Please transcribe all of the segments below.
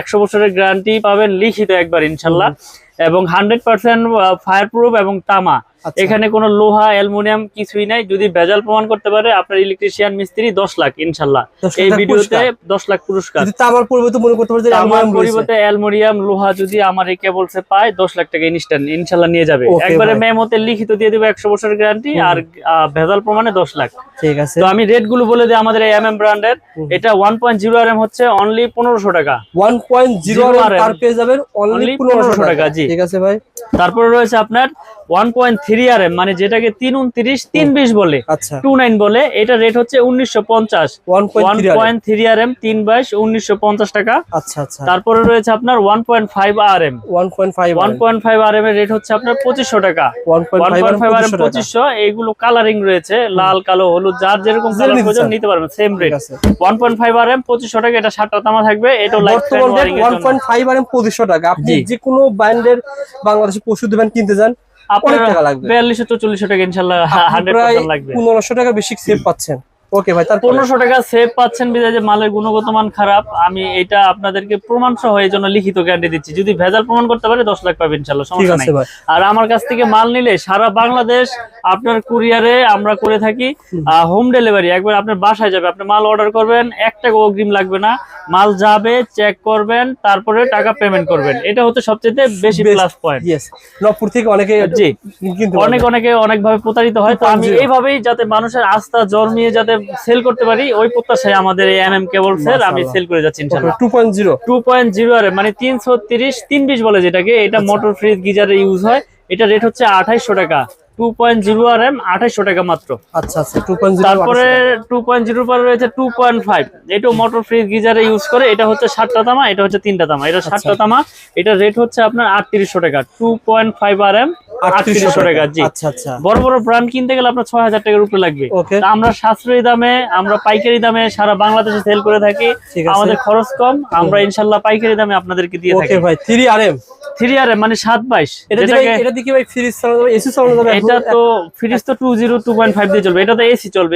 100 বছরের গ্যারান্টি পাবেন লিখিত একবার ইনশাল্লাহ, এবং 100% ফায়ার প্রুফ এবং তামা। এখানে কোনো লোহা অ্যালুমিনিয়াম কিছুই নাই। যদি ভেজাল প্রমাণ করতে পারে আপনার ইলেকট্রিশিয়ান মিস্ত্রি 10 লাখ ইনশাল্লাহ। এই ভিডিওতে 10 লাখ পুরস্কার। যদি তামার পরিবর্তে মনে করতে পারে যে তামার পরিবর্তে অ্যালুমিনিয়াম লোহা যদি আমার এই কেবলসে পায় 10 লাখ টাকা ইনস্ট্যান্ট ইনশাল্লাহ নিয়ে যাবে। একবারে মেমোতে লিখিত দিয়ে দেব 100 বছরের গ্যারান্টি আর ভেজাল প্রমাণে 10 লাখ। ঠিক আছে, তো আমি রেট গুলো বলে দিই। আমাদের এই এমএম ব্র্যান্ডের এটা 1.0 RM হচ্ছে অনলি 1500 টাকা। 1.0 RM পার পেয়ে যাবেন অনলি 1500 টাকা। জি ঠিক আছে ভাই। তারপরে রয়েছে আপনার 1.3 RM, মানে যেটাকে 329 320 বলে, 29 বলে, এটা রেট হচ্ছে 1950। 1.3 RM 322 1950 টাকা। আচ্ছা আচ্ছা। তারপরে রয়েছে আপনার 1.5 RM। 1.5 RM এর রেট হচ্ছে আপনার 2500 টাকা। 1.5 RM 2500। এইগুলো কালারিং রয়েছে, লাল কালো হলুদ, যার যেরকম কালার প্রয়োজন নিতে পারবেন, সেম রেট। 1.5 RM 2500 টাকা। এটা 7টা তামা থাকবে। এটা বর্তমান রেট 1.5 RM 2500 টাকা। আপনি যে কোনো ব্র্যান্ডের বাংলাদেশে পশু দোকান কিনতে যান অনেক টাকা লাগবে। 4200-4400 টাকা ইনশাআল্লাহ 100% লাগবে। 1500 টাকা বেশি সেভ পাচ্ছেন। ওকে ভাই, তারপর 1500 টাকা সেভ পাচ্ছেন বিধায় যে মালের গুণগত মান খারাপ। আমি এটা আপনাদেরকে প্রমাণ সহ এই জন্য লিখিত গ্যারান্টি দিচ্ছি। যদি ভেজাল প্রমাণ করতে পারে 10 লাখ পাবেন ইনশাআল্লাহ, সমস্যা নাই। আর আমার কাছ থেকে মাল নিলে সারা বাংলাদেশ আপনার কুরিয়ারে আমরা করে থাকি হোম ডেলিভারি। একবার আপনার বাসায় যাবে, আপনি মাল অর্ডার করবেন, 1 টাকা অগ্রিম লাগবে না। মাল যাবে, চেক করবেন, তারপরে টাকা পেমেন্ট করবেন। এটা হচ্ছে সবচেয়ে বেশি প্লাস পয়েন্ট। নবপুর থেকে অনেকে অনেকভাবে প্রতারিত হয়। তো আমি এইভাবেই যাতে মানুষের আস্থা জন্মিয়ে যাতে সেল করতে পারি, ওই প্রত্যাশায় আমাদের এই এমএম কেবলস এর আমি সেল করে যাচ্ছি ইনশাআল্লাহ। 2.0 RM মানে 330 320 বলে যেটাকে, এটা মোটর ফ্রিজ গিজারে ইউজ হয়। এটা রেট হচ্ছে 2800 টাকা। 2.0 RM 2800 টাকা মাত্র। আচ্ছা আচ্ছা। 2.0 তারপরে 2.0 পরে রয়েছে 2.5। এটা মোটর ফ্রিজ গিজারে ইউজ করে। এটা হচ্ছে 7টা তামা, এটা হচ্ছে 3টা তামা। এটা 7টা তামা, এটা রেট হচ্ছে আপনার 3800 টাকা। 2.5 RM 3800 টাকা। জি আচ্ছা আচ্ছা। বড় বড় ব্র্যান্ড কিনতে গেলে আপনার 6000 টাকার উপরে লাগবে। আমরা সাশ্রয়ী দামে, আমরা পাইকারি দামে সারা বাংলাদেশে সেল করে থাকি। আমাদের খরচ কম, আমরা ইনশাআল্লাহ পাইকারি দামে আপনাদেরকে দিয়ে থাকি। ওকে ভাই। 3 RM মানে 722। এটা দিকে ভাই ফ্রিজ চালানো যাবে, এসি চালানো যাবে। এটা তো ফ্রিজ তো 2.5 দিয়ে চলবে। এটা তো এসি চলবে,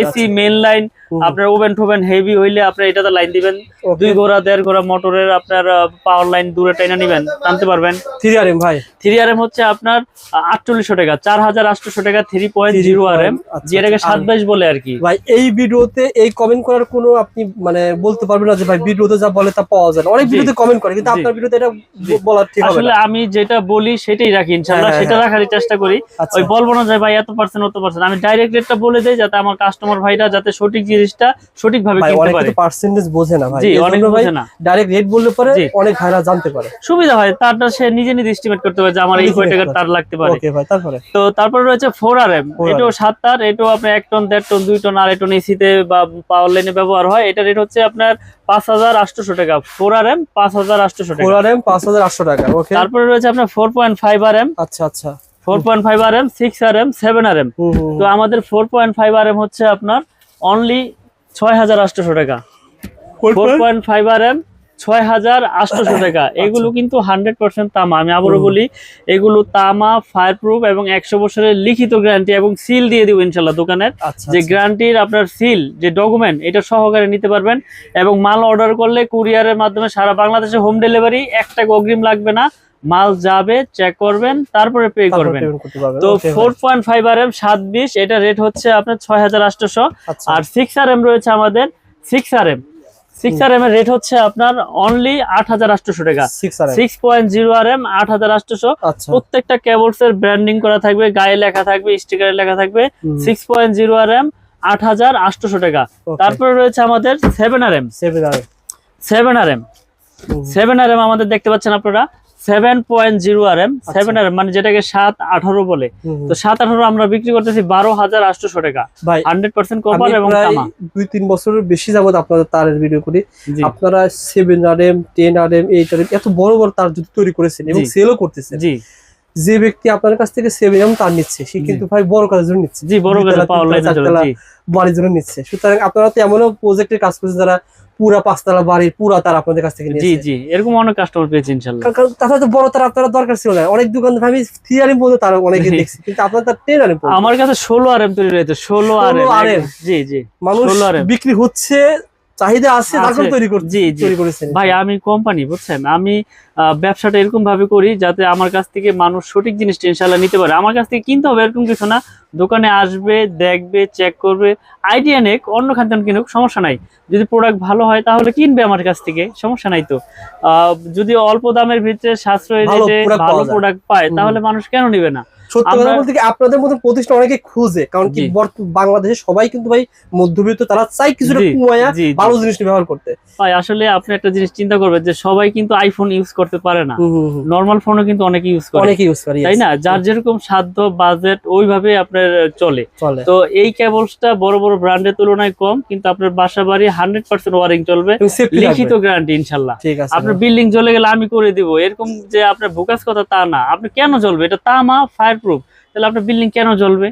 এসি মেইন লাইন। আপনার ওভেন টোভেন হেভি হইলে আপনি এটাতে লাইন দিবেন। 2 ঘোড়া 1.5 ঘোড়া মোটরের আপনার পাওয়ার লাইন দূরে টাইনা নেবেন, টানতে পারবেন। 3 RM ভাই, 3 RM হচ্ছে আপনার 4800 টাকা। 4800 টাকা 3.0 RM, যেটাকে 722 বলে আর কি। ভাই এই ভিডিওতে এই কমেন্ট করার কোনো আপনি মানে বলতে পারবেন না যে ভাই ভিডিওতে যা বলে তা পাওয়া যায় না। অনেক ভিডিওতে কমেন্ট করে, কিন্তু আপনার ভিডিওতে এটা বলা ঠিক হবে না। আসলে আমি যেটা বলি সেটাই রাখি ইনশাআল্লাহ, সেটা রাখারই চেষ্টা করি। ওই বলবো না যে ভাই এত% অত %। আমি ডাইরেক্ট রেটটা বলে দেই যাতে আমার কাস্টমার ভাইরা যাতে সঠিক জিনিসটা সঠিকভাবে কিনতে পারে। অনেকে পার্সেন্টেজ বোঝে না ভাই। জি অনেক বোঝে না। ডাইরেক্ট রেট বললে পরে অনেক ভাইরা জানতে পারে, সুবিধা হয়। তারটা সে নিজে এস্টিমেট করতে পারে যে আমার এই কয় টাকার তার লাগতে পারে। ওকে ভাই, তারপরে তো তারপরে রয়েছে 4 RM। এটাও 7 তার। এটাও আপনি 1 টন 1.5 টন 2 টন 2.5 টন এসিতে বা পাওয়ার লাইনে ব্যবহার হয়। এটা রেট হচ্ছে আপনার 5800 টাকা। 4 RM 5800 টাকা। 4 RM 5800 টাকা। ওকে। তারপরে রয়েছে আপনার 4.5 RM। আচ্ছা আচ্ছা। 4.5 RM 6 RM 7 RM। তো আমাদের 4.5 RM হচ্ছে আপনার অনলি 6800 টাকা। 4.5 RM 6800 টাকা। এগুলো কিন্তু 100% তামা। আমি আবারও বলি, এগুলো তামা, ফায়ার প্রুফ এবং 100 বছরের লিখিত গ্যারান্টি এবং সিল দিয়ে দিব ইনশাআল্লাহ দোকানের। যে গ্যারান্টির আপনার সিল, যে ডকুমেন্ট, এটা সহকারে নিতে পারবেন। এবং মাল অর্ডার করলে কুরিয়ারের মাধ্যমে সারা বাংলাদেশে হোম ডেলিভারি, 1 টাকা অগ্রিম লাগবে না। মাল যাবে, চেক করবেন, তারপরে পে করবেন। তো 4.5 RM 720, এটা রেট হচ্ছে আপনার 6800। আর 6 RM রয়েছে আমাদের 6 RM। 6 RM এর রেট হচ্ছে আপনার অনলি 8800 টাকা। 6.0 RM 8800। প্রত্যেকটা কেবলস এর ব্র্যান্ডিং করা থাকবে, গায়ে লেখা থাকবে, স্টিকারে লেখা থাকবে। 6.0 RM 8800 টাকা। তারপরে রয়েছে আমাদের 7 RM। 7 RM আমাদের দেখতে পাচ্ছেন আপনারা 7.0 RM। 7 RM মানে যেটাকে 718 বলে। তো 718 আমরা বিক্রি করতেছি 12800 টাকা। 100% কপার এবং তামা। 2-3 বছরের বেশি যাবত আপনাদের তারের ভিডিও করি। আপনারা 7 RM 10 RM 8 RM এত বড় বড় তার যদি তৈরি করেছেন এবং সেলও করতেছেন। জি। যে ব্যক্তি আপনার কাছ থেকে 7 RM তার নিচ্ছে, সে কিন্তু ভাই বড় কাজের জন্য নিচ্ছে। জি, বড় কাজে পাওয়ার লাইনের জন্য, জি, বাড়ির জন্য নিচ্ছে। সুতরাং আপনারা তো এমনও প্রজেক্টের কাজ করছেন যারা পুরা 5 তলা বাড়ির পুরা তার আপনাদের কাছ থেকে নিয়েছে। জি জি, এরকম অনেক কাস্টমার পেয়েছি ইনশাআল্লাহ। কারণ তাহলে তো বড় তার আপনারা দরকার ছিল না। অনেক দোকানদার আমি 3 RM পর্যন্ত তার অনেকে দেখছি, কিন্তু আপনার তার 10 RM আমার কাছে 16 RM তৈরি রয়েছে। 16 RM। জি জি, মানুষ বিক্রি হচ্ছে চাহিদা আছে তারপর তৈরি করেছেন ভাই। আমি কোম্পানি বুঝছেন, আমি ব্যবসাটা এরকম ভাবে করি যাতে আমার কাছ থেকে মানুষ সঠিক জিনিসটা ইনশাআল্লাহ নিতে পারে। আমার কাছ থেকে কিনতে হবে এরকম কিছু না, দোকানে আসবে, দেখবে, চেক করবে, আইডিয়া নেক, অন্য খান কিনুক, সমস্যা নাই। যদি প্রোডাক্ট ভালো হয় তাহলে কিনবে আমার কাছ থেকে, সমস্যা নাই তো। যদি অল্প দামের ভিতরে সাশ্রয়ী রেটে ভালো প্রোডাক্ট পায় তাহলে মানুষ কেন নিবে না? সত্যি কথা বলতে কি আপনাদের মতো প্রতিষ্ঠান অনেকে খুঁজে, কারণ কি বাংলাদেশে সবাই কিন্তু ভাই মধ্যবিত্ত, তারা চাই কিছুটা কমায়া ভালো জিনিস ব্যবহার করতে। ভাই আসলে আপনি একটা জিনিস চিন্তা করবেন যে সবাই কিন্তু আইফোন ইউজ করতে পারে না, নরমাল ফোনও কিন্তু অনেকে ইউজ করে, তাই না? যার যেরকম সাধ্য বাজেট ওইভাবে আপনার চলে। তো এই কেবলসটা বড় বড় ব্র্যান্ডের তুলনায় কম, কিন্তু আপনার বাসা বাড়ি 100% ওয়ারিং চলবে, লিখিত গ্যারান্টি ইনশাআল্লাহ। আপনার বিল্ডিং জ্বলে গেলে আমি করে দিব, এরকম যে আপনার ভোকাস কথা তা না। আপনি কেন জ্বলবে? এটা তামা, ফায়ার প্রুফ, তাহলে আপনার বিল্ডিং কেন জ্বলবে?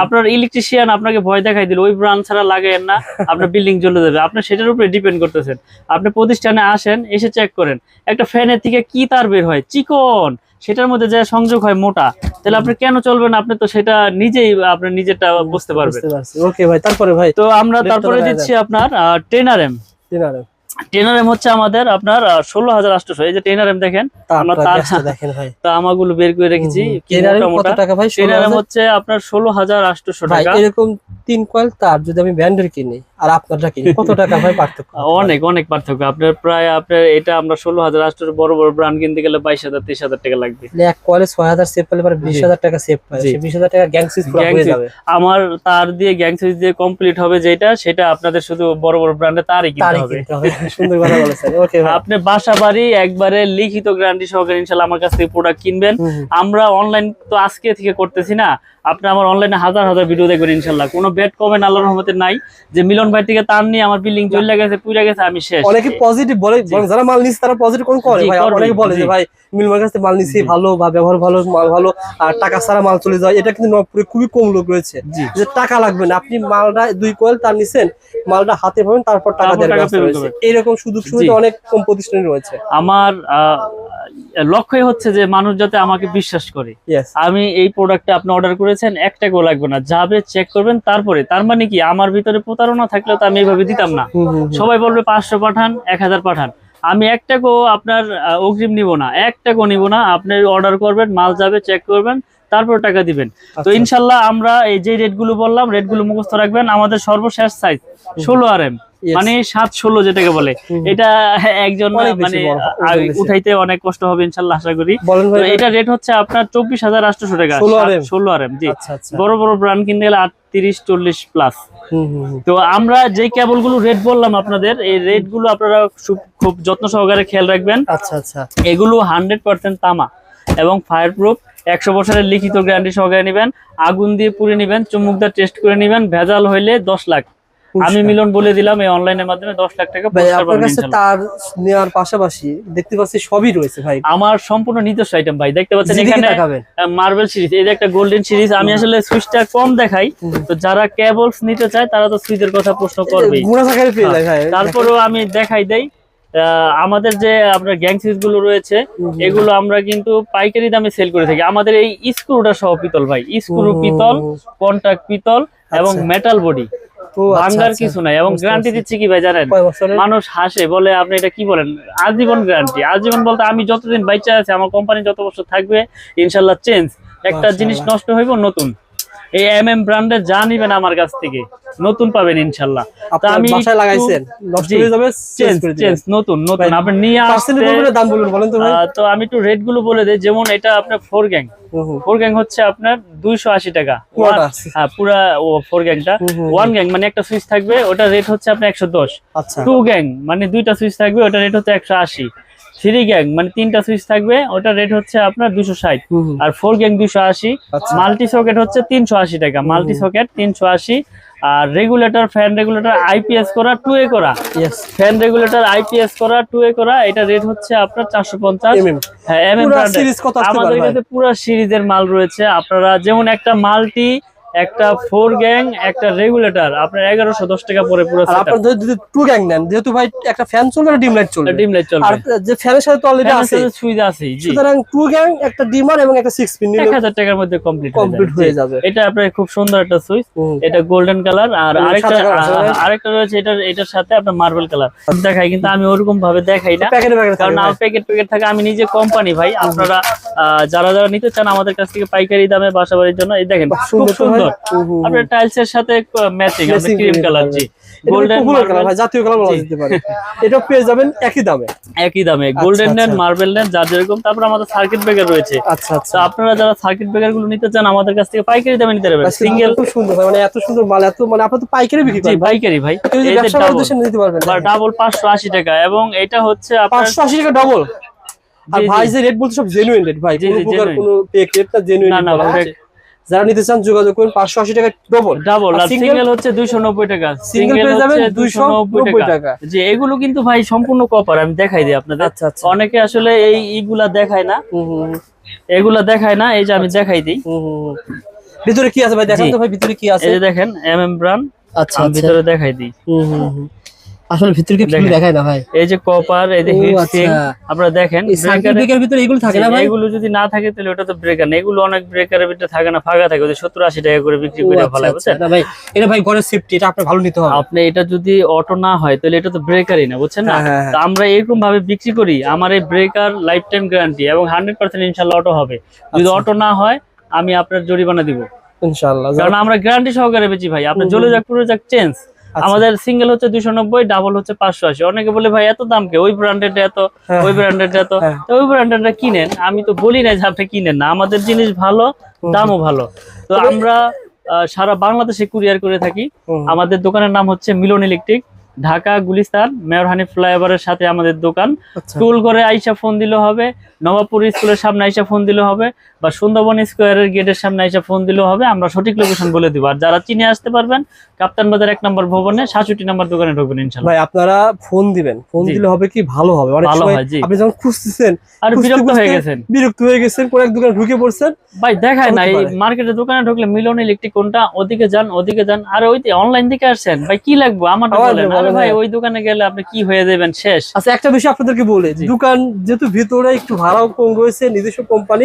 আপনার ইলেকট্রিশিয়ান আপনাকে ভয় দেখাই দিল, ওই ব্র্যান্ড ছাড়া লাগায়েন না, আপনার বিল্ডিং জ্বলে যাবে। আপনি সেটার উপরে ডিপেন্ড করতেছেন। আপনি প্রতিষ্ঠানে আসেন, এসে চেক করেন, একটা ফ্যানের থেকে কি তার বের হয় চিকন, সেটার মধ্যে যে সংযোগ হয় মোটা, তাহলে আপনি কেন চলবেন? আপনি তো সেটা নিজেই আপনার নিজেরটা বুঝতে পারবেন। ওকে ভাই, তারপরে ভাই তো আমরা তারপরে দিচ্ছি আপনার 10RM। 10RM হচ্ছে আমাদের আপনার 16,800। এই যে 10RM দেখেন, আমরা তার ভাই তামাগুলো বের করে রেখেছি। 10RM হচ্ছে আপনার 16,800 টাকা। এরকম 3 কয়েল তার যদি আমি ব্র্যান্ডের কিনি আর আপনারটা কিনি, কত টাকা ভাই পার্থক্য? অনেক পার্থক্য। আপনার প্রায় আপনার এটা আমরা 16,800 বড় বড় ব্র্যান্ড কিনতে গেলে 22,000-23,000 টাকা লাগবে। এক কয়েলে 6,000 সেভ পেলে পরে 20,000 টাকা সেভ পায়, 20,000 টাকা গ্যাং সুইচ পুরো হয়ে যাবে। আমার তার দিয়ে গ্যাং সুইচ দিয়ে কমপ্লিট হবে যেটা, সেটা আপনাদের শুধু বড় বড় ব্র্যান্ডে তারই কিনতে হবে। সুন্দর কথা বলেছেন। ওকে ভাই, আপনি বাসা বাড়ি একবারে লিখিত গ্যারান্টি সহকারে ইনশাআল্লাহ আমার কাছ থেকে প্রোডাক্ট কিনবেন। আমরা অনলাইন তো আজকে থেকে করতেছি না, আপনি আমার অনলাইনে হাজার হাজার ভিডিও দেখবেন ইনশাআল্লাহ। কোনো ব্যাড কমেন্ট আল্লাহর রহমতে নাই যে মিলন ভাই থেকে তার নিয়ে আমার বিল্ডিং জ্বলে গেছে, পুড়ে গেছে, আমি শেষ। অনেকে পজিটিভ বলে, যারা মাল নিচ্ছে তারা পজিটিভ কোন করে ভাই। অনেকে বলে যে ভাই মিলন ভাইয়ের কাছে মাল নিছি ভালো, বা ব্যবহার ভালো, মাল ভালো, আর টাকা ছাড়া মাল চলে যায়। এটা কিন্তু খুবই কম লোক রয়েছে যে টাকা লাগবে না, আপনি মালটা 2 কয়েল তার নিছেন, মালটা হাতে পাবেন, তারপর টাকা দেবেন। এরকম সুযোগ সুবিধা অনেক কম প্রতিষ্ঠানে রয়েছে। আমার লক্ষ্যই হচ্ছে যে মানুষ যাতে আমাকে বিশ্বাস করে। আমি এই প্রোডাক্টটা আপনি অর্ডার করেছেন, 1 টাকাও লাগবে না, যাবে চেক করবেন তারপরে। তার মানে কি আমার ভিতরে প্রতারণা থাকলে তো আমি এইভাবে দিতাম না। সবাই বলবে 500 পাঠান, 1000 পাঠান, আমি 1 টাকাও আপনার অগ্রিম নিব না, 1 টাকাও নিব না। আপনি অর্ডার করবেন, মাল যাবে, চেক করবেন, তারপর টাকা দিবেন। তো ইনশাল্লাহ আমরা এই যে রেটগুলো বললাম, রেটগুলো মুখস্থ রাখবেন। আমাদের সর্বশেষ সাইজ 16RM, মানে 7-16 যেটাকে বলে, এটা একজন মানে উঠাইতে অনেক কষ্ট হবে ইনশাল্লাহ, আশা করি। এটা রেট হচ্ছে আপনার 24,800 টাকা 16RM। জি, বড় বড় ব্র্যান্ড কিনতে গেলে 38-40 প্লাস। তো আমরা যে কেবল গুলো রেট বললাম আপনাদের, এই রেট গুলো আপনারা খুব যত্ন সহকারে খেয়াল রাখবেন। এগুলো 100% তামা এবং ফায়ার প্রুফ, 100 বছরের লিখিত গ্যারান্টি সহকারে নেবেন। আগুন দিয়ে পুড়ে নেবেন, চুমুকদার টেস্ট করে নেবেন, ভেজাল হইলে 10 লাখ। আমি মিলন বলে দিলাম এই অনলাইনের মাধ্যমে 10 লাখ টাকা পুরস্কার পাবেন ইনশাআল্লাহ। তার নেওয়ার পাশাপাশি দেখতে পাচ্ছি সবই রয়েছে ভাই, আমার সম্পূর্ণ নিজস্ব আইটেম ভাই। দেখতে পাচ্ছেন এখানে মার্বেল সিরিজ, এই যে একটা গোল্ডেন সিরিজ। আমি আসলে সুইচটা কম দেখাই, তো যারা কেবলস নিতে চায় তারা তো সুইচের কথা প্রশ্ন করবে, তারপরেও আমি দেখাই দেই। আমাদের যে আপনার গ্যাং সুইচ গুলো রয়েছে, এগুলো আমরা কিন্তু পাইকারি দামে সেল করে থাকি। আমাদের এই স্ক্রুটা সহ পিতল ভাই, স্ক্রু পিতল, কন্টাক্ট পিতল এবং মেটাল বডি, ভাঙার কিছু নাই। এবং গ্যারান্টি দিচ্ছি কি ভাই জানেন, মানুষ হাসে বলে আপনি এটা কি বলেন, আজীবন গ্যারান্টি। আজীবন বলতে আমি যতদিন বাইচা আছে, আমার কোম্পানি যত বছর থাকবে ইনশাল্লাহ চেঞ্জ। একটা জিনিস নষ্ট হইব, নতুন এই MM ব্র্যান্ডের যা নিবেন আমার কাছ থেকে নতুন পাবেন ইনশাআল্লাহ। তো আমি বাসায় লাগাইছেন, নষ্ট হয়ে যাবে, চেঞ্জ নতুন আপনি নিয়ে আসলে দাম বলুন বলেন তো ভাই। তো আমি একটু রেট গুলো বলে দেই। যেমন এটা আপনার 4 গ্যাং হচ্ছে আপনার 280 টাকা। হ্যাঁ, পুরা 4 গ্যাংটা। 1 গ্যাং মানে একটা সুইচ থাকবে, ওটা রেট হচ্ছে আপনার 110। 2 গ্যাং মানে 2টা সুইচ থাকবে, ওটা রেট হচ্ছে 180। 3 গ্যাং মানে 3টা সুইচ থাকবে, ওটা রেট হচ্ছে আপনার 260। আর 4 গ্যাং 280। মাল্টি সকেট হচ্ছে 380 টাকা, মাল্টি সকেট 380। আর রেগুলেটর, ফ্যান রেগুলেটর IPS করা 2A করা, ফ্যান রেগুলেটর IPS করা 2A করা, এটা রেট হচ্ছে আপনার 450। হ্যাঁ, MM ব্র্যান্ডের আমাদের কাছে পুরো সিরিজের মাল রয়েছে। আপনারা যেমন একটা মাল্টি একটা 4 গ্যাং, একটা রেগুলেটর আপনার 1110 টাকা পরে পুরো আর সেটআপ। আপনার যদি 2 গ্যাং নেন, যেহেতু ভাই একটা ফ্যান চলবে আর ডিম লাইট চলবে, ডিম লাইট চলবে, আর যে ফ্যানের সাথে তো অলরেডি আছে, সুইচ আছে। জি, সুতরাং 2 গ্যাং, একটা ডিমার এবং একটা 6 পিন নিলে 1000 টাকার মধ্যে কমপ্লিট হয়ে যাবে। এটা আপনার খুব সুন্দর একটা সুইচ, এটা গোল্ডেন কালার। আর আরেকটা রয়েছে এটার সাথে আপনার মার্বেল কালার দেখাই, কিন্তু আমি ওরকম ভাবে দেখাই না, কারণ আমার প্যাকেট থাকে। আমি নিজে কোম্পানি ভাই, আপনারা যারা যারা নিতে চান আমাদের কাছ থেকে পাইকারি দামে বাসাবাড়ির জন্য, এই দেখেন খুব সুন্দর আপনার টাইলস এর সাথে ম্যাচিং ক্রিম কালার। জি, গোল্ডেন কালার ভাই, জাতীয় কালার বলা যেতে পারে। এটা পেয়ে যাবেন একই দামে গোল্ডেন নেন, মার্বেল নেন, যার যেরকম। তারপর আমাদের সার্কিট ব্রেকার রয়েছে। আচ্ছা আচ্ছা, আপনারা যারা সার্কিট ব্রেকার গুলো নিতে চান আমাদের কাছ থেকে পাইকারি দামে নিতে পারবেন। সিঙ্গেল খুব সুন্দর ভাই, মানে এত সুন্দর মাল, এত মানে আপনারা তো পাইকারি বিক্রি করেন। জি, পাইকারি ভাই, এই যে ডাবল নিতে পারবেন, ডাবল 580 টাকা, এবং এটা হচ্ছে আপনার 580 টাকা ডাবল। আর ভাই যে রেট বলতে সব জেনুইন রেট ভাই, কোনো প্রকার কোনো ফেক রেট না, জেনুইন। না না, যারা নিতে চান যোগাযোগ করুন। 580 টাকা ডাবল, আর সিঙ্গেল হচ্ছে 290 টাকা, সিঙ্গেল পেয়ে যাবেন 290 টাকা। যে এগুলো কিন্তু ভাই সম্পূর্ণ কপার, আমি দেখাই দিই আপনাদের। আচ্ছা আচ্ছা, অনেকে আসলে এইগুলা দেখায় না, এগুলা দেখায় না, এই যে আমি দেখাই দিই ভিতরে কি আছে ভাই, দেখেন তো ভাই ভিতরে কি আছে। এই যে দেখেন ব্র্যান্ড। আচ্ছা, ভিতরে দেখাই দিই। আসলে ভিতরে কি ফিল দেখায় না ভাই, এই যে কপার, এই যে হিট সিঙ্ক, আপনারা দেখেন ব্রেকারের ভিতরে এগুলো থাকে না ভাই। এগুলো যদি না থাকে তাহলে ওটা তো ব্রেকার না। এগুলো অনেক ব্রেকারের ভিতরে থাকে না, ফাঁকা থাকে, ওদের 70-80 টাকা করে বিক্রি করে ফেলে, বুঝছেন না ভাই। এটা ভাই ঘরের সেফটি, এটা আপনি ভালো নিতে হবে। আপনি এটা যদি অটো না হয় তাহলে এটা তো ব্রেকারই না, বুঝছেন না। তো আমরা এরকম ভাবে বিক্রি করি, আমার এই ব্রেকার লাইফ টাইম গ্যারান্টি, এবং 100% ইনশাআল্লাহ অটো হবে। যদি অটো না হয় আমি আপনার জরিমানা দিব ইনশাআল্লাহ, কারণ আমরা গ্যারান্টি সহকারে বেচি ভাই। আপনি জ্বলে যাক পুরো যাক চেঞ্জ। আমাদের সিঙ্গেল হচ্ছে 290, ডাবল হচ্ছে 580। অনেকে বলে ভাই এত দাম কে, ওই ব্র্যান্ডেড এত, ওই ব্র্যান্ডেড এত। ওই ব্র্যান্ডেডটা কিনেন, আমি তো বলি না যে আপনি কিনেন না, আমাদের জিনিস ভালো, দামও ভালো। তো আমরা সারা বাংলাদেশে কুরিয়ার করে থাকি। আমাদের দোকানের নাম হচ্ছে মিলন ইলেকট্রিক, ঢাকা গুলিস্তান মেয়র হানিফ ফ্লাইওভারের সাথে আমাদের দোকান। টুল করে আইসা ফোন দিলে হবে, নবাবপুর স্কুলের সামনে আইসা ফোন দিলে হবে, বা সুন্দরবন স্কোয়ারের গেটের সামনে আইসা ফোন দিলে হবে। আমরা সঠিক লোকেশন বলে দিব। আর যারা চিনে আসতে পারবেন, কাপ্তান বাজার 1 নম্বর ভবনে 67 নম্বর দোকানে ঢুকবেন ইনশাআল্লাহ। ভাই আপনারা ফোন দিবেন, ফোন দিলে হবে কি ভালো হবে, অনেক সময় আপনি যখন খুঁজতেছেন আর বিরক্ত হয়ে গেছেন, কোন এক দোকানে ঢুকে পড়ছেন, ভাই দেখায় না। এই মার্কেটের দোকানে ঢুকলে মিলন ইলেকট্রিক কোনটা, ওদিকে যান, আর ওই অনলাইন থেকে আসছেন ভাই, কি লাগবে আমার বলেন। আরে ভাই ওই দোকানে গেলে আপনি কি হয়ে যাবেন শেষ। আচ্ছা, একটা বিষয় আপনাদেরকে বলে, দোকান যেহেতু ভিতরে একটু ভাড়াও কম রয়েছে, নিজস্ব কোম্পানি,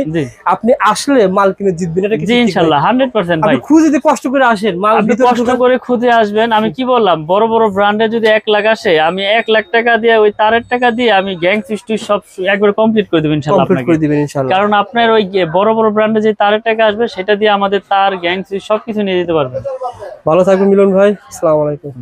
আপনি আসলে মাল কিনে জিতবেন, এটা কি ইনশাআল্লাহ 100% ভাই। আপনি খুঁজে কষ্ট করে আসেন, মাল কষ্ট করে খুঁজে আসবেন। আমি কি বললাম, বড় বড় ব্র্যান্ডে যদি 1 লাখ আসে, আমি 1 লাখ টাকা দিয়ে ওই তারের টাকা দিয়ে আমি গ্যাং সিস্টেম সব একবার কমপ্লিট করে দেব ইনশাআল্লাহ আপনাকে। কারণ আপনার ওই বড় বড় ব্র্যান্ডে যে তারের টাকা আসবে, সেটা দিয়ে আমাদের তার গ্যাং সিস্টেম সবকিছু নিয়ে যেতে পারবেন। ভালো থাকবেন মিলন ভাই, আসসালামু আলাইকুম।